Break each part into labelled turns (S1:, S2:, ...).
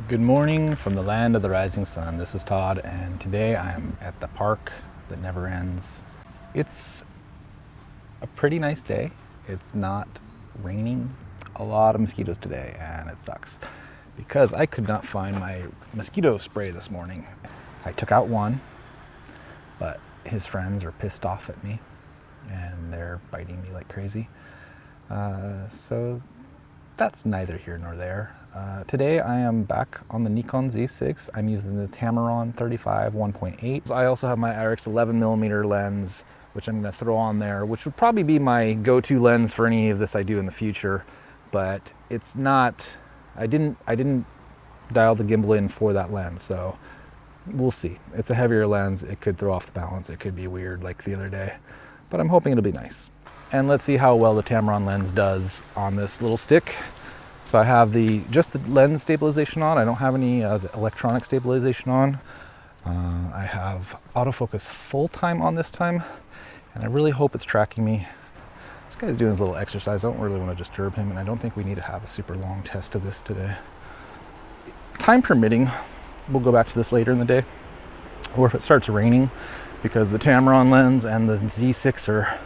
S1: Good morning from the land of the rising sun. This is Todd, and today I'm at the park that never ends. It's a pretty nice day. It's not raining. A lot of mosquitoes today, and it sucks because I could not find my mosquito spray this morning. I took out one, but his friends are pissed off at me and they're biting me like crazy. So that's neither here nor there. Today I am back on the Nikon Z6. I'm using the Tamron 35 1.8. I also have my Irix 11mm lens, which I'm going to throw on there, which would probably be my go-to lens for any of this I do in the future. But it's not. I didn't dial the gimbal in for that lens, so we'll see. It's a heavier lens. It could throw off the balance. It could be weird like the other day, but I'm hoping it'll be nice. And let's see how well the Tamron lens does on this little stick. So I have just the lens stabilization on. I don't have any the electronic stabilization on. I have autofocus full time on this time, and I really hope it's tracking me. This guy's doing his little exercise. I don't really want to disturb him, and I don't think we need to have a super long test of this today. Time permitting, we'll go back to this later in the day, or if it starts raining, because the Tamron lens and the Z6 are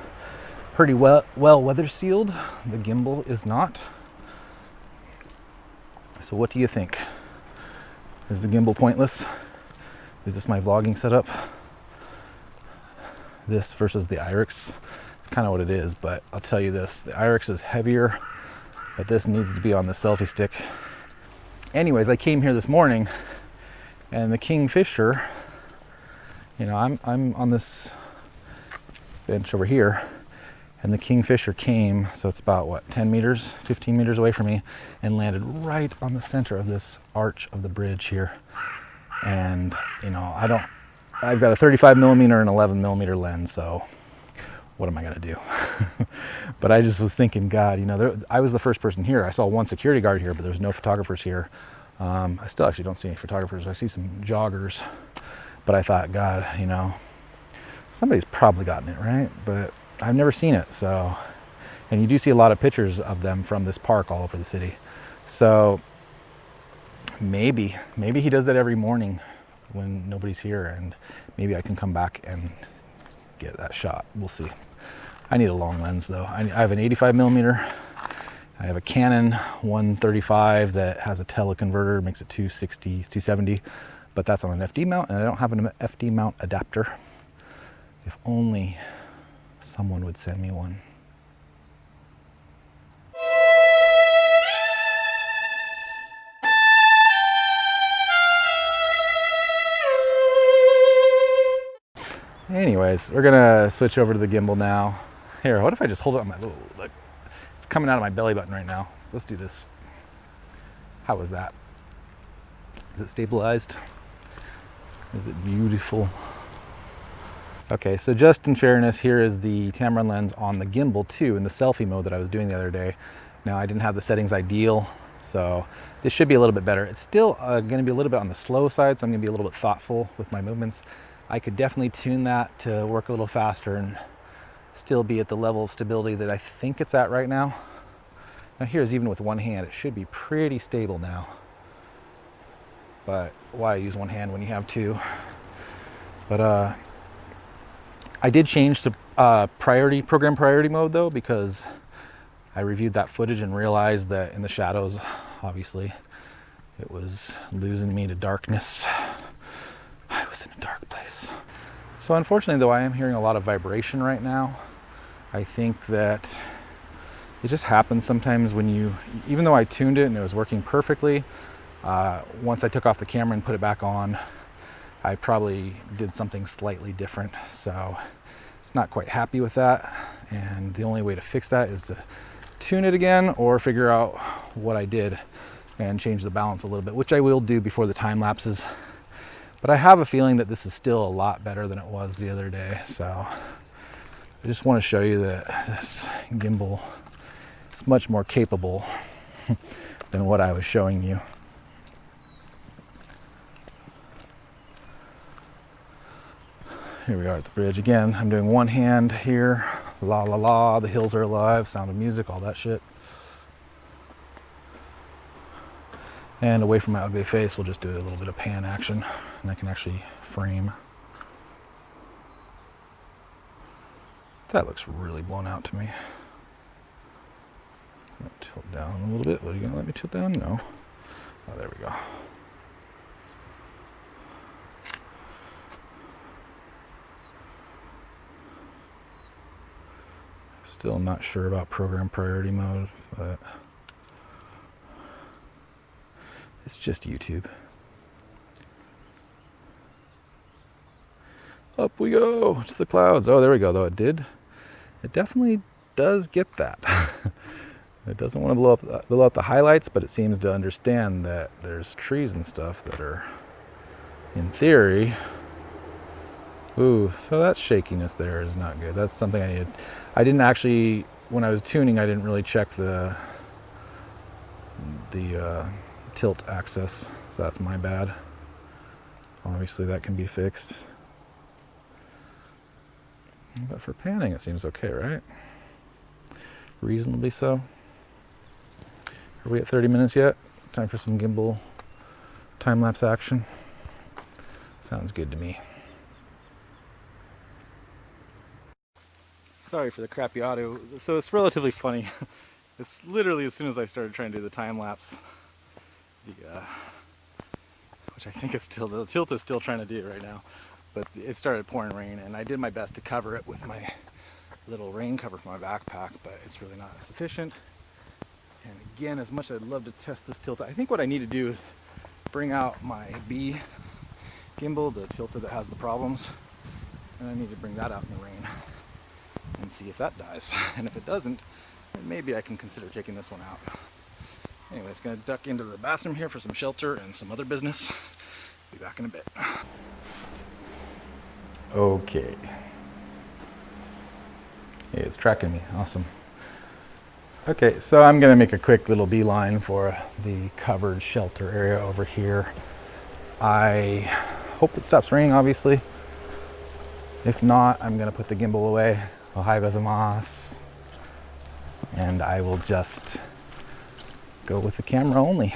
S1: pretty well weather sealed. The gimbal is not. So what do you think? Is the gimbal pointless? Is this my vlogging setup? This versus the Irix. It's kind of what it is, but I'll tell you this, the Irix is heavier, but this needs to be on the selfie stick. Anyways, I came here this morning and the Kingfisher, you know, I'm on this bench over here, and the Kingfisher came, so it's about what, 10 meters, 15 meters away from me, and landed right on the center of this arch of the bridge here. And you know, I've got a 35mm and 11mm lens, so what am I gonna do? But I just was thinking, God, you know, I was the first person here. I saw one security guard here, but there's no photographers here. I still actually don't see any photographers. I see some joggers, but I thought, God, you know, somebody's probably gotten it, right? But I've never seen it, so, and you do see a lot of pictures of them from this park all over the city. So maybe he does that every morning when nobody's here, and maybe I can come back and get that shot. We'll see. I need a long lens though. I have an 85mm. I have a Canon 135 that has a teleconverter, makes it 260, 270, but that's on an FD mount, and I don't have an FD mount adapter. If only someone would send me one. Anyways, we're gonna switch over to the gimbal now. Here, what if I just hold it on my little, look, it's coming out of my belly button right now. Let's do this. How was that? Is it stabilized? Is it beautiful? Okay, so just in fairness, here is the Tamron lens on the gimbal too, in the selfie mode that I was doing the other day. Now, I didn't have the settings ideal, so this should be a little bit better. It's still gonna be a little bit on the slow side, so I'm gonna be a little bit thoughtful with my movements. I could definitely tune that to work a little faster and still be at the level of stability that I think it's at right now. Now here's, even with one hand, it should be pretty stable now. But why use one hand when you have two? But I did change to program priority mode though, because I reviewed that footage and realized that in the shadows, obviously, it was losing me to darkness. I was in a dark place. So unfortunately though, I am hearing a lot of vibration right now. I think that it just happens sometimes when you, even though I tuned it and it was working perfectly, once I took off the camera and put it back on, I probably did something slightly different. So it's not quite happy with that. And the only way to fix that is to tune it again or figure out what I did and change the balance a little bit, which I will do before the time lapses. But I have a feeling that this is still a lot better than it was the other day. So I just want to show you that this gimbal is much more capable than what I was showing you. Here we are at the bridge again. I'm doing one hand here. La la la, the hills are alive, Sound of Music, all that shit. And away from my ugly face, we'll just do a little bit of pan action, and I can actually frame. That looks really blown out to me. I'm gonna tilt down a little bit. What, are you gonna let me tilt down? No. Oh, there we go. Still not sure about program priority mode, but it's just YouTube. Up we go to the clouds. Oh, there we go, though it definitely does get that. It doesn't want to blow out the highlights, but it seems to understand that there's trees and stuff that are, in theory, ooh, so that shakiness there is not good. That's something I needed. I didn't actually, when I was tuning, I didn't really check the tilt axis, so that's my bad. Obviously that can be fixed. But for panning it seems okay, right? Reasonably so. Are we at 30 minutes yet? Time for some gimbal time-lapse action. Sounds good to me. Sorry for the crappy audio. So it's relatively funny. It's literally as soon as I started trying to do the time lapse, which I think is still, the tilt is still trying to do right now, but it started pouring rain, and I did my best to cover it with my little rain cover from my backpack, but it's really not sufficient. And again, as much as I'd love to test this Tilta, I think what I need to do is bring out my B gimbal, the Tilta that has the problems, and I need to bring that out in the rain and see if that dies. And if it doesn't, then maybe I can consider taking this one out. Anyways, gonna duck into the bathroom here for some shelter and some other business. Be back in a bit. Okay. Hey, it's tracking me, awesome. Okay, so I'm gonna make a quick little beeline for the covered shelter area over here. I hope it stops raining, obviously. If not, I'm gonna put the gimbal away. Ohai gozaimasu. And I will just go with the camera only.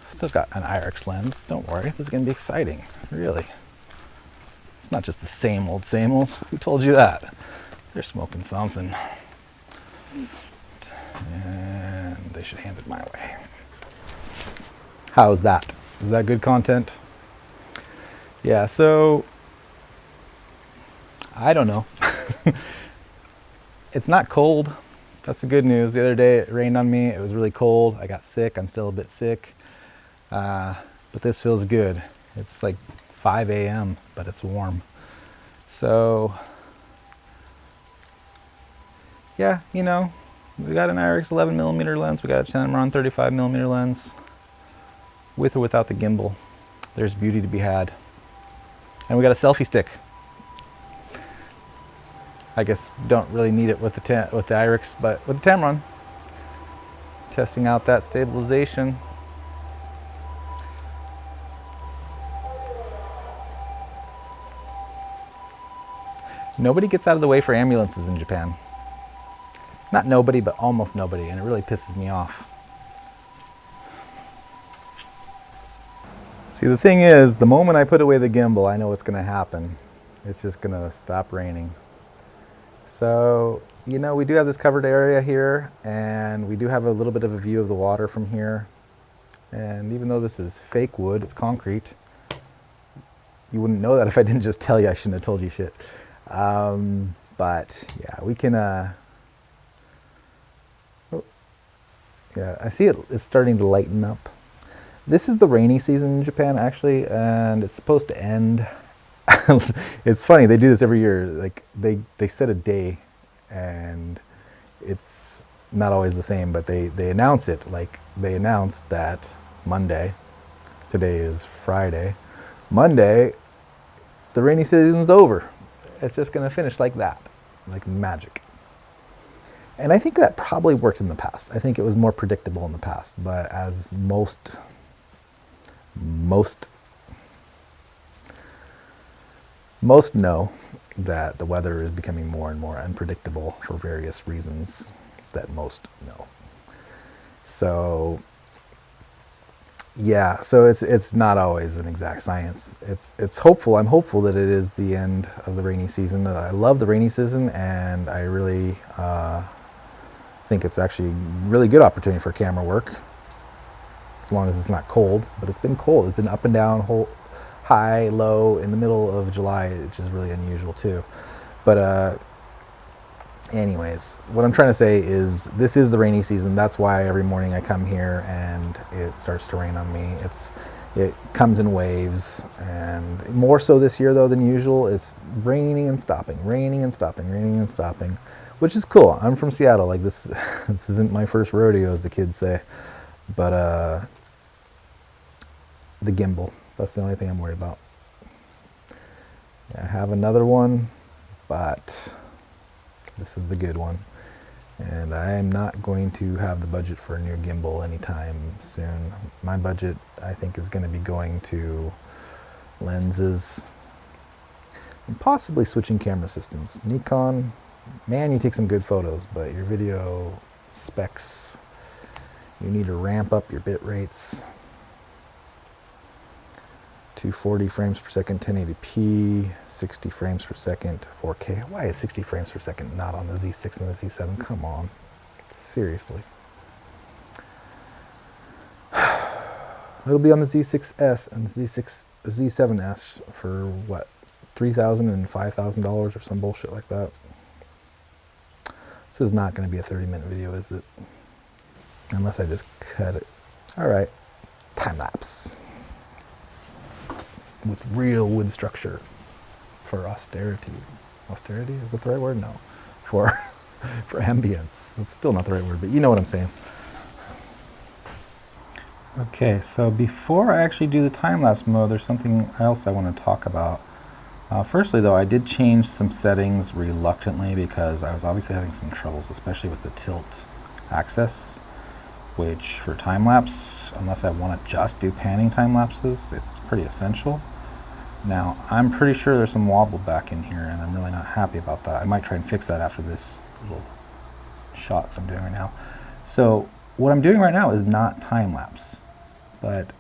S1: Still got an Irix lens, don't worry. This is gonna be exciting, really. It's not just the same old, same old. Who told you that? They're smoking something. And they should hand it my way. How's that? Is that good content? Yeah, so I don't know. It's not cold. That's the good news. The other day it rained on me. It was really cold. I got sick. I'm still a bit sick. But this feels good. It's like 5 a.m., but it's warm. So, yeah, you know, we got an Irix 11mm lens. We got a Tamron 35mm lens. With or without the gimbal, there's beauty to be had. And we got a selfie stick. I guess don't really need it with the Irix, but with the Tamron. Testing out that stabilization. Nobody gets out of the way for ambulances in Japan. Not nobody, but almost nobody, and it really pisses me off. See, the thing is, the moment I put away the gimbal, I know what's going to happen. It's just going to stop raining. So, you know, we do have this covered area here, and we do have a little bit of a view of the water from here. And even though this is fake wood, it's concrete. You wouldn't know that if I didn't just tell you. I shouldn't have told you shit. But yeah, we can, yeah, I see it's starting to lighten up. This is the rainy season in Japan, actually, and it's supposed to end. It's funny, they do this every year. Like they set a day, and it's not always the same, but they announce it. Like they announced that Monday, Today is Friday. Monday, the rainy season's over. It's just gonna finish like that, like magic. And I think that probably worked in the past. I think it was more predictable in the past, but as most know that the weather is becoming more and more unpredictable for various reasons that most know. So yeah, so it's not always an exact science. It's hopeful. I'm hopeful that it is the end of the rainy season. I love the rainy season, and I really think it's actually a really good opportunity for camera work, as long as it's not cold. But it's been cold. It's been up and down, high, low, in the middle of July, which is really unusual too. But anyways, what I'm trying to say is this is the rainy season. That's why every morning I come here and it starts to rain on me. It comes in waves, and more so this year though than usual. It's raining and stopping, raining and stopping, raining and stopping, which is cool. I'm from Seattle. Like this isn't my first rodeo, as the kids say. But the gimbal, that's the only thing I'm worried about. I have another one, but this is the good one. And I am not going to have the budget for a new gimbal anytime soon. My budget, I think, is going to be going to lenses and possibly switching camera systems. Nikon, man, you take some good photos, but your video specs, you need to ramp up your bit rates. 240 frames per second, 1080p, 60 frames per second, 4K. Why is 60 frames per second not on the Z6 and the Z7? Come on, seriously. It'll be on the Z6S and the Z7S for what, $3,000 and $5,000 or some bullshit like that. This is not going to be a 30-minute video, is it? Unless I just cut it. All right, time lapse. With real wood structure for austerity. Austerity, is that the right word? No. For ambience. That's still not the right word, but you know what I'm saying. Okay, so before I actually do the time-lapse mode, there's something else I want to talk about. Firstly, though, I did change some settings reluctantly because I was obviously having some troubles, especially with the tilt axis, which for time-lapse, unless I want to just do panning time-lapses, it's pretty essential. Now, I'm pretty sure there's some wobble back in here, and I'm really not happy about that. I might try and fix that after this little shots I'm doing right now. So what I'm doing right now is not time-lapse, but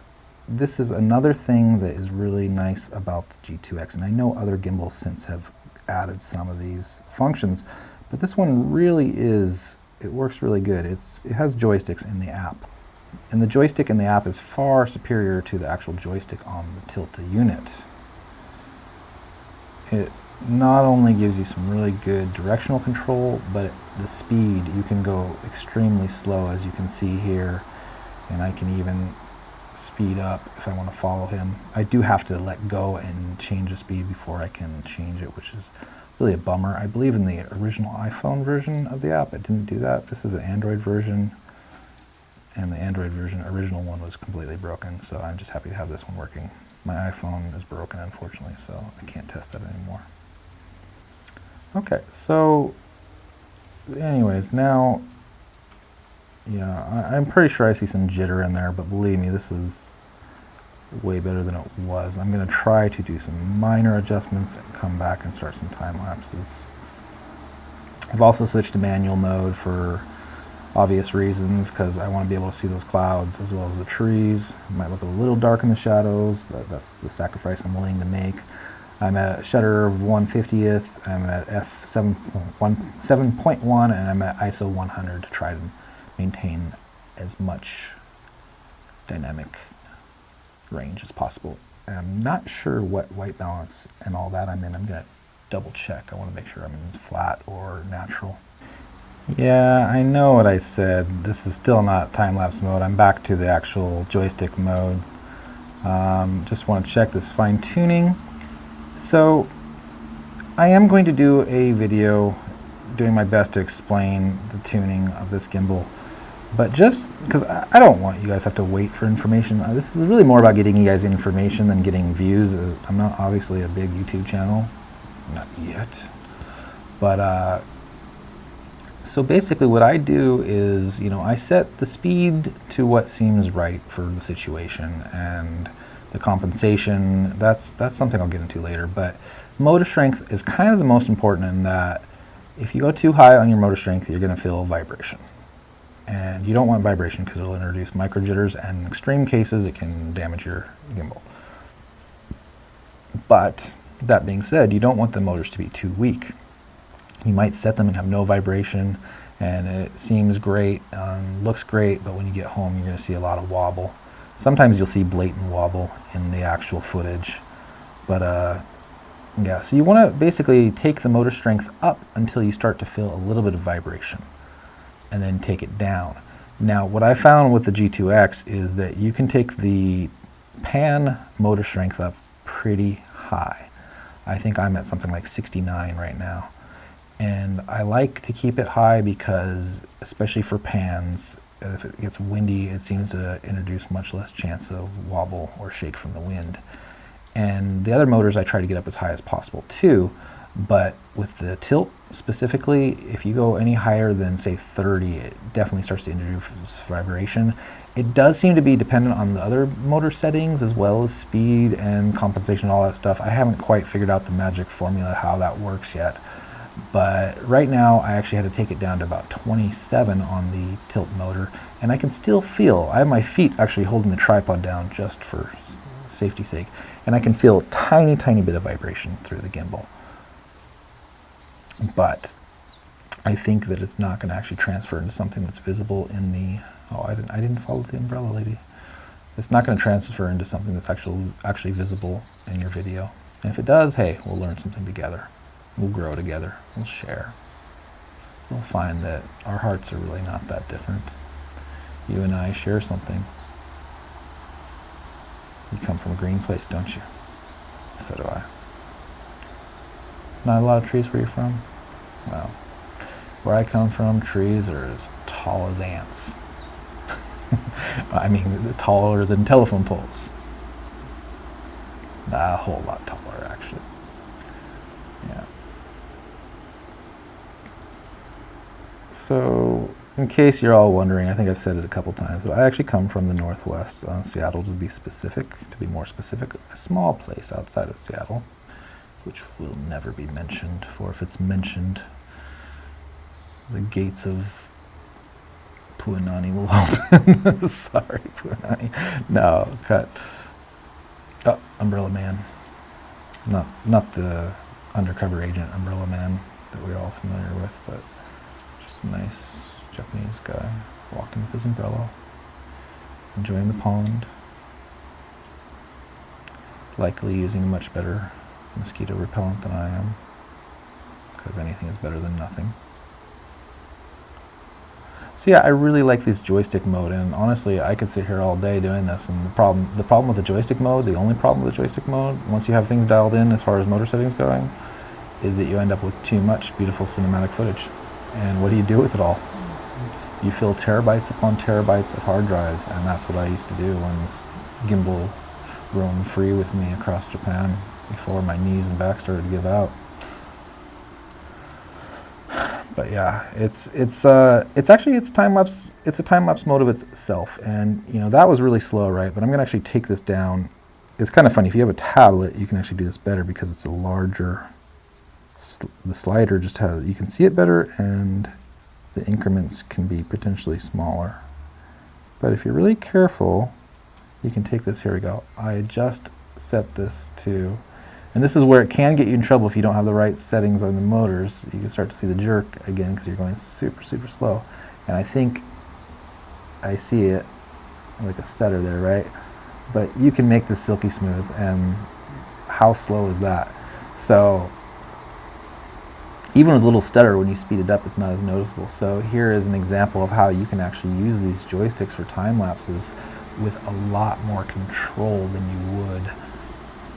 S1: this is another thing that is really nice about the G2X, and I know other gimbals since have added some of these functions, but this one really is, it works really good. It has joysticks in the app, and the joystick in the app is far superior to the actual joystick on the Tilta unit. It not only gives you some really good directional control, but the speed, you can go extremely slow, as you can see here, and I can even speed up if I want to follow him. I do have to let go and change the speed before I can change it, which is really a bummer. I believe in the original iPhone version of the app, it didn't do that. This is an Android version, and the Android version, original one, was completely broken, so I'm just happy to have this one working. My iPhone is broken, unfortunately, so I can't test that anymore. Okay, so anyways, now, yeah, I'm pretty sure I see some jitter in there, but believe me, this is way better than it was. I'm going to try to do some minor adjustments and come back and start some time lapses. I've also switched to manual mode for obvious reasons, because I want to be able to see those clouds as well as the trees. It might look a little dark in the shadows, but that's the sacrifice I'm willing to make. I'm at a shutter of 1/50th, I'm at f7.1, and I'm at ISO 100 to try to maintain as much dynamic range as possible. And I'm not sure what white balance and all that I'm in. I'm going to double check. I want to make sure I'm in flat or natural. Yeah, I know what I said. This is still not time-lapse mode. I'm back to the actual joystick mode. Just want to check this fine-tuning. So I am going to do a video doing my best to explain the tuning of this gimbal, But just because I don't want you guys to have to wait for information. This is really more about getting you guys information than getting views. I'm not obviously a big YouTube channel, not yet. But so basically what I do is, you know, I set the speed to what seems right for the situation, and the compensation, that's something I'll get into later. But motor strength is kind of the most important, in that if you go too high on your motor strength, you're going to feel vibration. And you don't want vibration because it'll introduce micro jitters, and in extreme cases it can damage your gimbal. But that being said, you don't want the motors to be too weak. You might set them and have no vibration, and it seems great, looks great, but when you get home you're going to see a lot of wobble. Sometimes you'll see blatant wobble in the actual footage. But yeah, so you want to basically take the motor strength up until you start to feel a little bit of vibration, and then take it down. Now, what I found with the G2X is that you can take the pan motor strength up pretty high. I think I'm at something like 69 right now. And I like to keep it high because, especially for pans, if it gets windy, it seems to introduce much less chance of wobble or shake from the wind. And the other motors I try to get up as high as possible too, but with the tilt specifically, if you go any higher than say 30, it definitely starts to introduce vibration. It does seem to be dependent on the other motor settings as well as speed and compensation and all that stuff. I haven't quite figured out the magic formula how that works yet. But right now I actually had to take it down to about 27 on the tilt motor, and I can still feel, I have my feet actually holding the tripod down just for safety's sake, and I can feel a tiny bit of vibration through the gimbal. But I think that it's not going to actually transfer into something that's visible in the, oh, I didn't follow the umbrella lady. It's not going to transfer into something that's actually visible in your video. And if it does, hey, we'll learn something together. We'll grow together. We'll share. We'll find that our hearts are really not that different. You and I share something. You come from a green place, don't you? So do I. Not a lot of trees where you're from? Well, where I come from, trees are as tall as ants. I mean, taller than telephone poles. A whole lot taller, actually. Yeah. So, in case you're all wondering, I think I've said it a couple times, but I actually come from the Northwest, Seattle to be more specific, a small place outside of Seattle, which will never be mentioned, for if it's mentioned, the gates of Puanani will open. Sorry, Puanani. No, cut. Oh, Umbrella Man. Not the undercover agent Umbrella Man that we're all familiar with, but just a nice Japanese guy walking with his umbrella, enjoying the pond, likely using a much better mosquito repellent than I am, because anything is better than nothing. So yeah, I really like this joystick mode, and honestly, I could sit here all day doing this. And the problem with the joystick mode, the only problem with the joystick mode, once you have things dialed in as far as motor settings going, is that you end up with too much beautiful cinematic footage. And what do you do with it all? You fill terabytes upon terabytes of hard drives, and that's what I used to do when this gimbal roamed free with me across Japan before my knees and back started to give out. But yeah, it's time lapse. It's a time lapse mode of itself, and you know that was really slow, right? But I'm gonna actually take this down. It's kind of funny, if you have a tablet, you can actually do this better because it's a larger. The slider just has, you can see it better, and the increments can be potentially smaller. But if you're really careful, you can take this. Here we go. I just set this to. And this is where it can get you in trouble if you don't have the right settings on the motors. You can start to see the jerk again because you're going super slow. And I think I see it like a stutter there, right? But you can make this silky smooth, and how slow is that? So even with a little stutter, when you speed it up, it's not as noticeable. So here is an example of how you can actually use these joysticks for time lapses with a lot more control than you would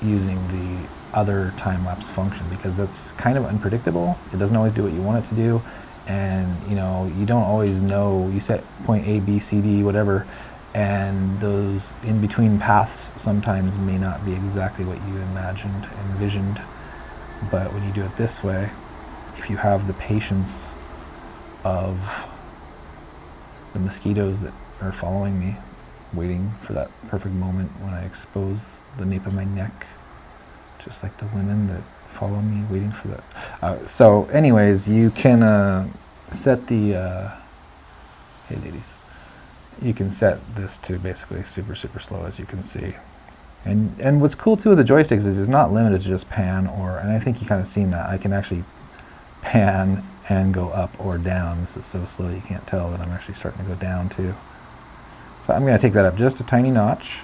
S1: using the other time-lapse function, because that's kind of unpredictable. It doesn't always do what you want it to do, and you know, you don't always know. You set point A, B, C, D, whatever, and those in between paths sometimes may not be exactly what you envisioned. But when you do it this way, if you have the patience of the mosquitoes that are following me, waiting for that perfect moment when I expose the nape of my neck, just like the women that follow me, waiting for that. So anyways, you can set the, hey ladies, you can set this to basically super slow, as you can see. And what's cool too with the joysticks is it's not limited to just pan and I think you kind of seen that. I can actually pan and go up or down. This is so slow you can't tell that I'm actually starting to go down too. So I'm going to take that up just a tiny notch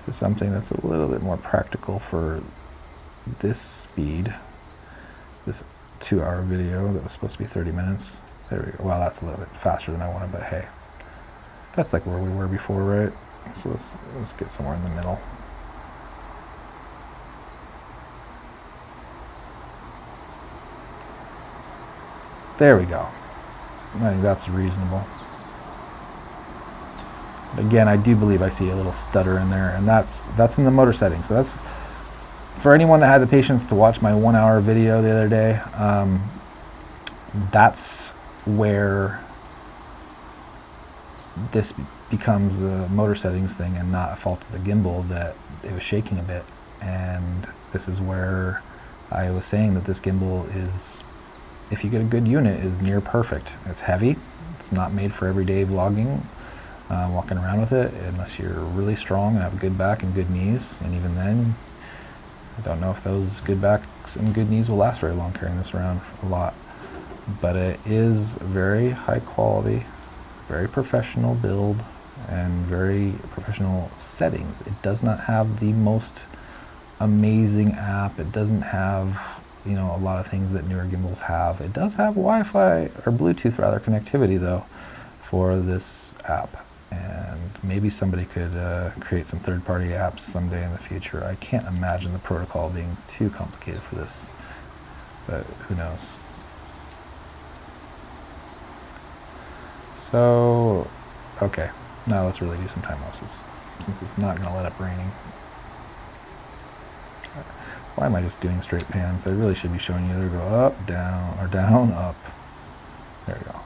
S1: to something that's a little bit more practical for this speed. This 2-hour video that was supposed to be 30 minutes. There we go. Well, that's a little bit faster than I wanted, but hey, that's like where we were before, right? So let's get somewhere in the middle. There we go. I think that's reasonable. Again, I do believe I see a little stutter in there, and that's in the motor settings. So that's for anyone that had the patience to watch my 1-hour video the other day. That's where this becomes a motor settings thing and not a fault of the gimbal, that it was shaking a bit. And this is where I was saying that this gimbal is, if you get a good unit, is near perfect. It's heavy. It's not made for everyday vlogging, walking around with it, unless you're really strong and have a good back and good knees. And even then, I don't know if those good backs and good knees will last very long carrying this around a lot. But it is very high quality, very professional build, and very professional settings. It does not have the most amazing app. It doesn't have, you know, a lot of things that newer gimbals have. It does have Wi-Fi, or Bluetooth rather, connectivity though, for this app. And maybe somebody could create some third-party apps someday in the future. I can't imagine the protocol being too complicated for this, but who knows. So, okay, now let's really do some time lapses, since it's not going to let up raining. Why am I just doing straight pans? I really should be showing you either go up, down, or down, up. There we go.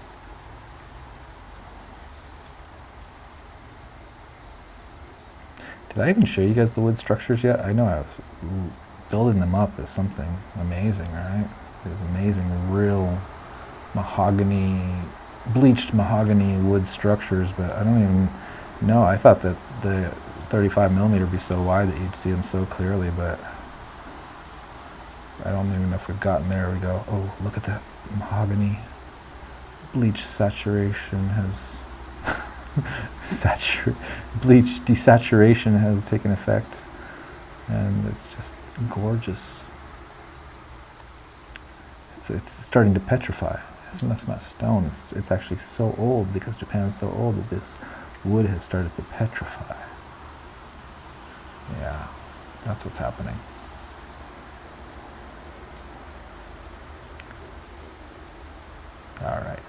S1: Did I even show you guys the wood structures yet? I know I was building them up as something amazing, right? These amazing, real mahogany, bleached mahogany wood structures, but I don't even know. I thought that the 35mm would be so wide that you'd see them so clearly, but I don't even know if we've gotten there. We go, oh, look at that mahogany. Bleach saturation has bleach desaturation has taken effect, and it's just gorgeous. It's starting to petrify. That's not stone. It's actually so old, because Japan is so old, that this wood has started to petrify. Yeah, that's what's happening. All right,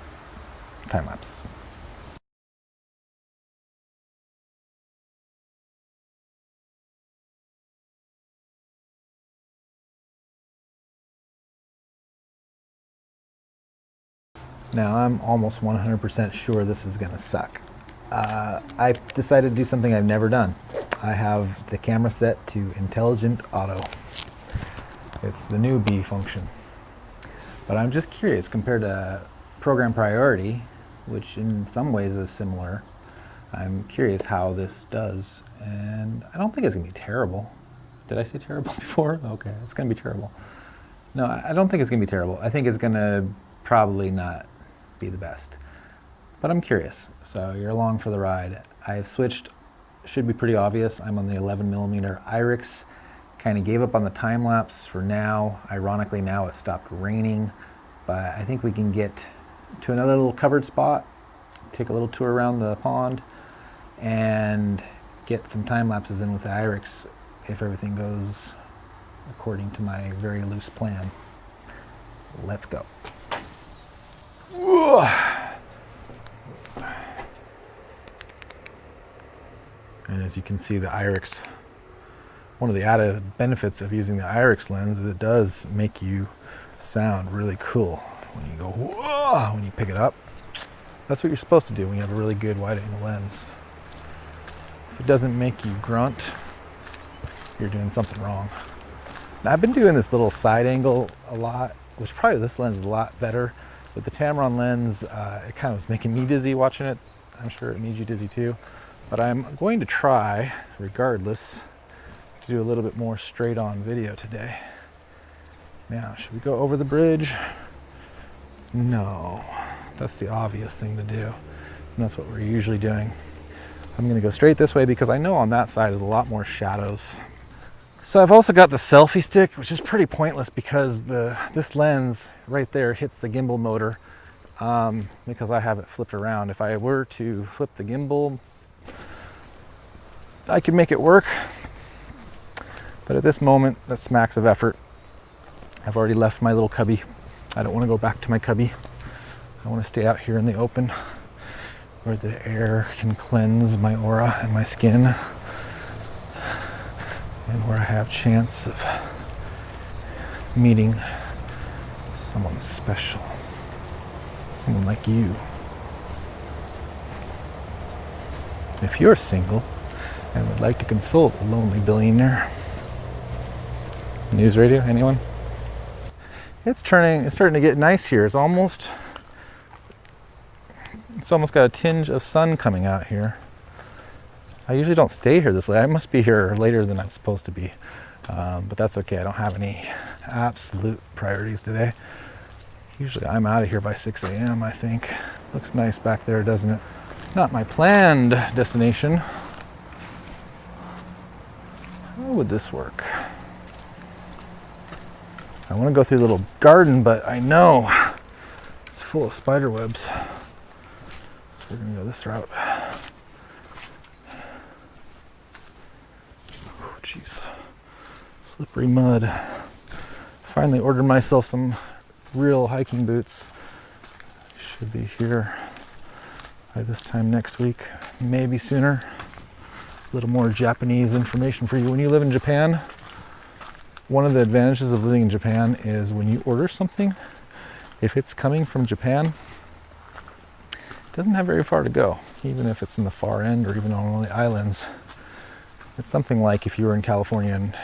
S1: time lapse. Now I'm almost 100% sure this is gonna suck. I decided to do something I've never done. I have the camera set to intelligent auto. It's the new B function. But I'm just curious, compared to program priority, which in some ways is similar, I'm curious how this does. And I don't think it's gonna be terrible. Did I say terrible before? Okay, it's gonna be terrible. No, I don't think it's gonna be terrible. I think it's gonna probably not be the best. But I'm curious, so you're along for the ride. I've switched, should be pretty obvious, I'm on the 11mm Irix. Kind of gave up on the time lapse for now. Ironically, now it stopped raining, but I think we can get to another little covered spot, take a little tour around the pond, and get some time lapses in with the Irix if everything goes according to my very loose plan. Let's go. And as you can see, the Irix, one of the added benefits of using the Irix lens is it does make you sound really cool when you go, whoa, when you pick it up. That's what you're supposed to do when you have a really good wide angle lens. If it doesn't make you grunt, you're doing something wrong. Now, I've been doing this little side angle a lot, which probably this lens is a lot better. With the Tamron lens, it kind of was making me dizzy watching it. I'm sure it made you dizzy too. But I'm going to try, regardless, to do a little bit more straight on video today. Now, should we go over the bridge? No, that's the obvious thing to do. And that's what we're usually doing. I'm gonna go straight this way because I know on that side is a lot more shadows. So I've also got the selfie stick, which is pretty pointless because this lens right there hits the gimbal motor because I have it flipped around. If I were to flip the gimbal, I could make it work. But at this moment, that smacks of effort. I've already left my little cubby. I don't want to go back to my cubby. I want to stay out here in the open where the air can cleanse my aura and my skin, and where I have chance of meeting someone special, someone like you. If you're single and would like to consult a lonely billionaire. News radio, anyone? It's starting to get nice here. It's almost got a tinge of sun coming out here. I usually don't stay here this late. I must be here later than I'm supposed to be. But that's okay. I don't have any absolute priorities today. Usually I'm out of here by 6 a.m. I think. Looks nice back there, doesn't it? Not my planned destination. How would this work? I want to go through a little garden, but I know it's full of spider webs. So we're going to go this route. Oh, jeez. Slippery mud. Finally ordered myself some real hiking boots. Should be here by this time next week, maybe sooner. A little more Japanese information for you. When you live in Japan, one of the advantages of living in Japan is when you order something, if it's coming from Japan, it doesn't have very far to go, even if it's in the far end or even on one of the islands. It's something like if you were in California and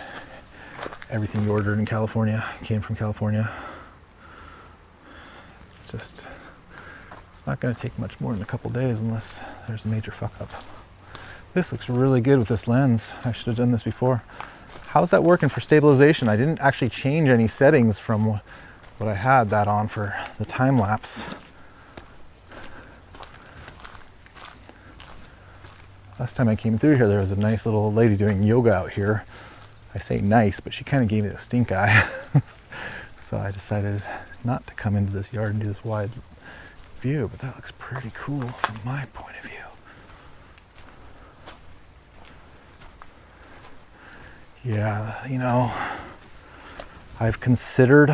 S1: everything you ordered in California came from California. It's not going to take much more than a couple days unless there's a major fuck up. This looks really good with this lens. I should have done this before. How's that working for stabilization? I didn't actually change any settings from what I had that on for the time lapse. Last time I came through here, there was a nice little lady doing yoga out here. I say nice, but she kind of gave me the stink eye. So I decided not to come into this yard and do this wide view, but that looks pretty cool from my point of view. Yeah, you know, I've considered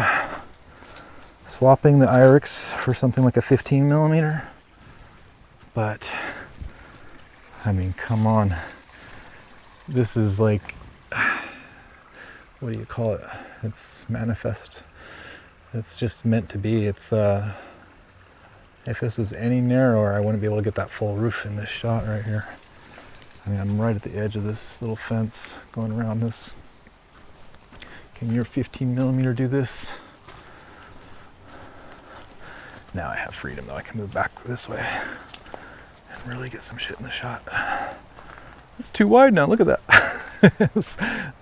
S1: swapping the Irix for something like a 15mm, but I mean, come on. This is like, what do you call it? It's manifest. It's just meant to be. It's if this was any narrower, I wouldn't be able to get that full roof in this shot right here. I mean, I'm right at the edge of this little fence going around this. Can your 15mm do this? Now I have freedom though. I can move back this way and really get some shit in the shot. It's too wide now, look at that. It's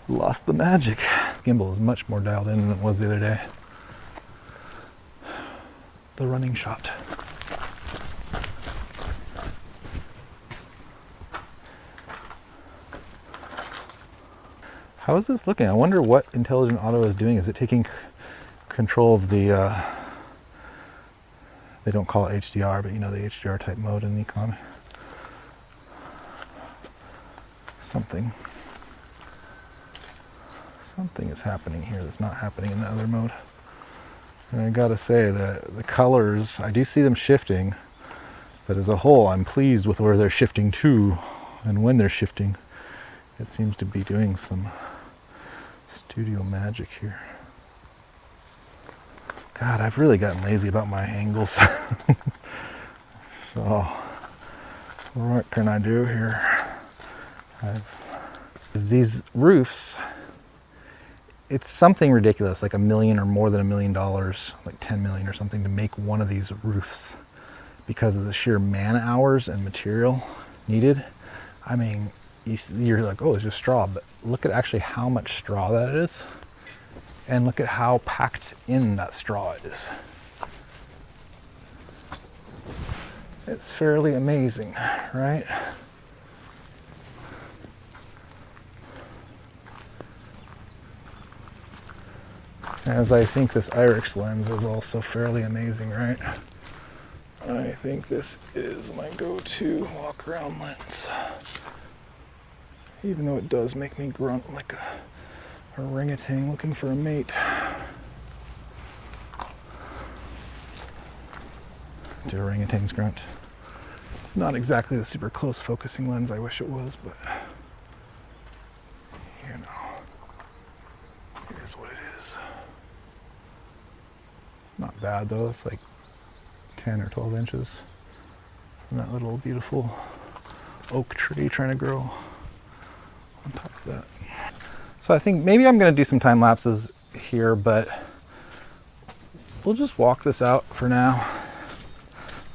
S1: lost the magic. Gimbal is much more dialed in than it was the other day. The running shot. How is this looking? I wonder what Intelligent Auto is doing. Is it taking control of the, they don't call it HDR, but you know, the HDR type mode in Nikon. Something is happening here that's not happening in the other mode. And I gotta say that the colors, I do see them shifting, but as a whole, I'm pleased with where they're shifting to and when they're shifting. It seems to be doing some studio magic here. God, I've really gotten lazy about my angles. So, what can I do here? These roofs, it's something ridiculous, like $1 million or more than $1 million, like 10 million or something, to make one of these roofs because of the sheer man hours and material needed. I mean, you're like, oh, it's just straw, but look at actually how much straw that is, and look at how packed in that straw it is. It's fairly amazing, right? As I think this Irix lens is also fairly amazing, right? I think this is my go-to walk-around lens. Even though it does make me grunt like a orangutan looking for a mate. Do orangutans grunt? It's not exactly the super close focusing lens I wish it was, but you know, it is what it is. It's not bad though, it's like 10 or 12 inches from that little beautiful oak tree trying to grow on top of that. So I think maybe I'm going to do some time lapses here, but we'll just walk this out for now.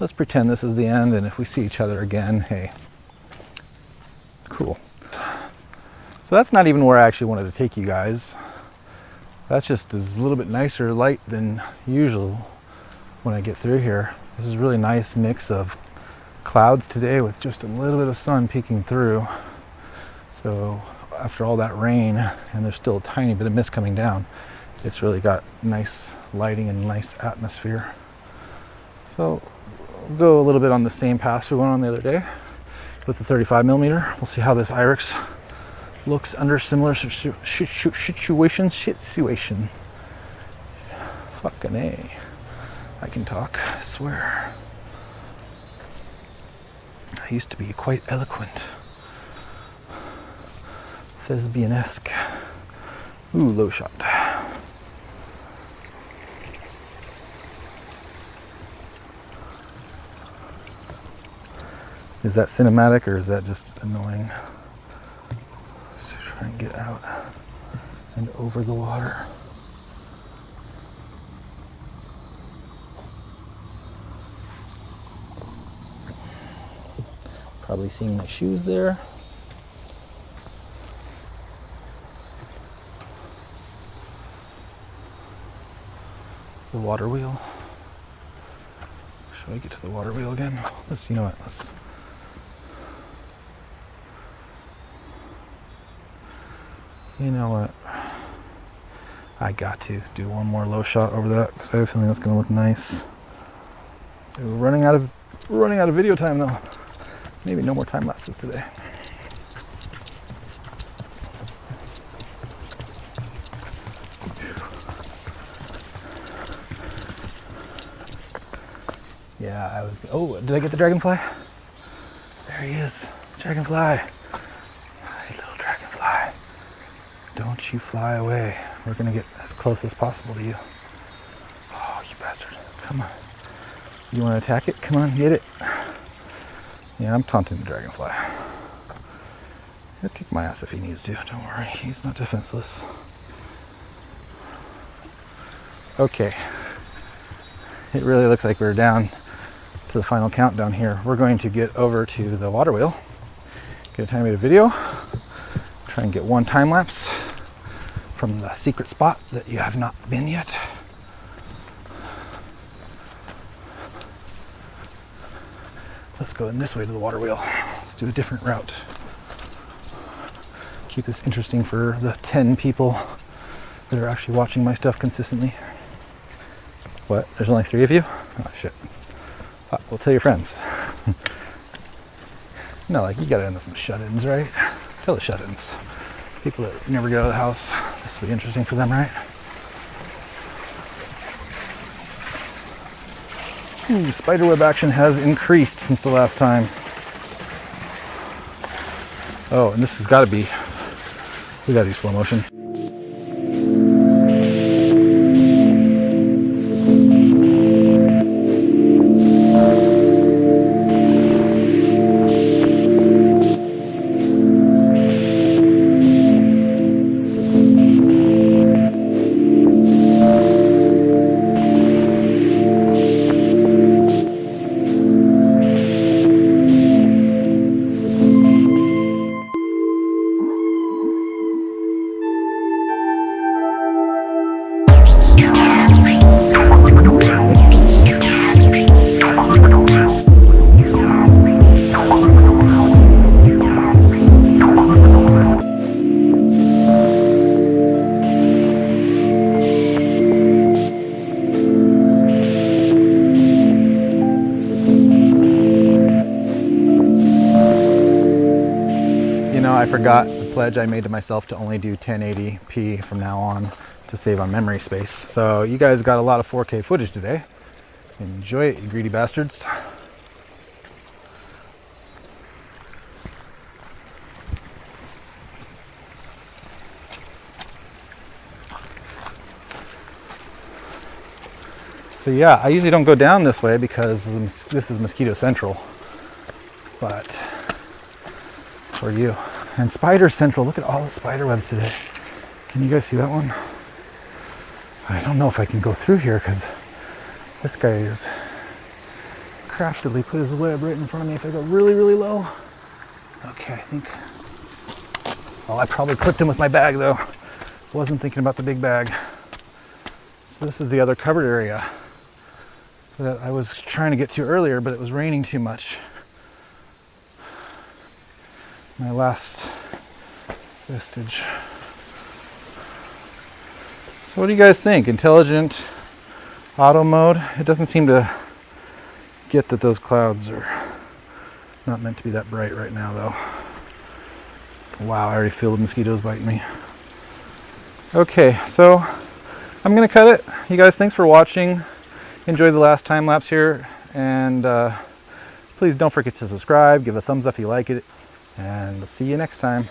S1: Let's pretend this is the end, and if we see each other again, hey, cool. So that's not even where I actually wanted to take you guys. That's just a little bit nicer light than usual when I get through here. This is a really nice mix of clouds today with just a little bit of sun peeking through. So after all that rain, and there's still a tiny bit of mist coming down, it's really got nice lighting and nice atmosphere. So we'll go a little bit on the same path we went on the other day with the 35mm. We'll see how this Irix looks under similar situation. Fucking A. I can talk, I swear. I used to be quite eloquent. Thespian-esque. Ooh, low shot. Is that cinematic or is that just annoying? Let's try and get out and over the water. Probably seeing my shoes there. The water wheel. Should I get to the water wheel again? Let's, you know what, you know what? I got to do one more low shot over that because I have a feeling that's going to look nice. We're running out of video time though. Maybe no more time lapses today. Yeah, I was. Oh, did I get the dragonfly? There he is, dragonfly. Hey, little dragonfly. Don't you fly away. We're gonna get as close as possible to you. Oh, you bastard. Come on. You wanna attack it? Come on, get it. Yeah, I'm taunting the dragonfly. He'll kick my ass if he needs to. Don't worry, he's not defenseless. Okay. It really looks like we're down to the final countdown here. We're going to get over to the water wheel, get a animated video, try and get one time lapse from the secret spot that you have not been yet. Let's go in this way to the water wheel. Let's do a different route. Keep this interesting for the 10 people that are actually watching my stuff consistently. What? There's only 3 of you? Oh shit. Well, tell your friends. No, like you gotta end up some shut-ins, right? Tell the shut-ins. People that never get out of the house. This will be interesting for them, right? Ooh, spiderweb action has increased since the last time. Oh, and this has got to be, we got to do slow motion. I forgot the pledge I made to myself to only do 1080p from now on to save on memory space. So you guys got a lot of 4K footage today. Enjoy it, you greedy bastards. So yeah, I usually don't go down this way because this is mosquito central, but for you. And spider central, look at all the spider webs today. Can you guys see that one? I don't know if I can go through here because this guy is craftily put his web right in front of me if I go really, really low. Okay, I think, well, I probably clipped him with my bag though. Wasn't thinking about the big bag. So this is the other covered area that I was trying to get to earlier, but it was raining too much. My last vestige. So what do you guys think? Intelligent auto mode? It doesn't seem to get that those clouds are not meant to be that bright right now though. Wow, I already feel the mosquitoes biting me. Okay, so I'm gonna cut it. You guys, thanks for watching. Enjoy the last time lapse here, and please don't forget to subscribe, give a thumbs up if you like it, and see you next time.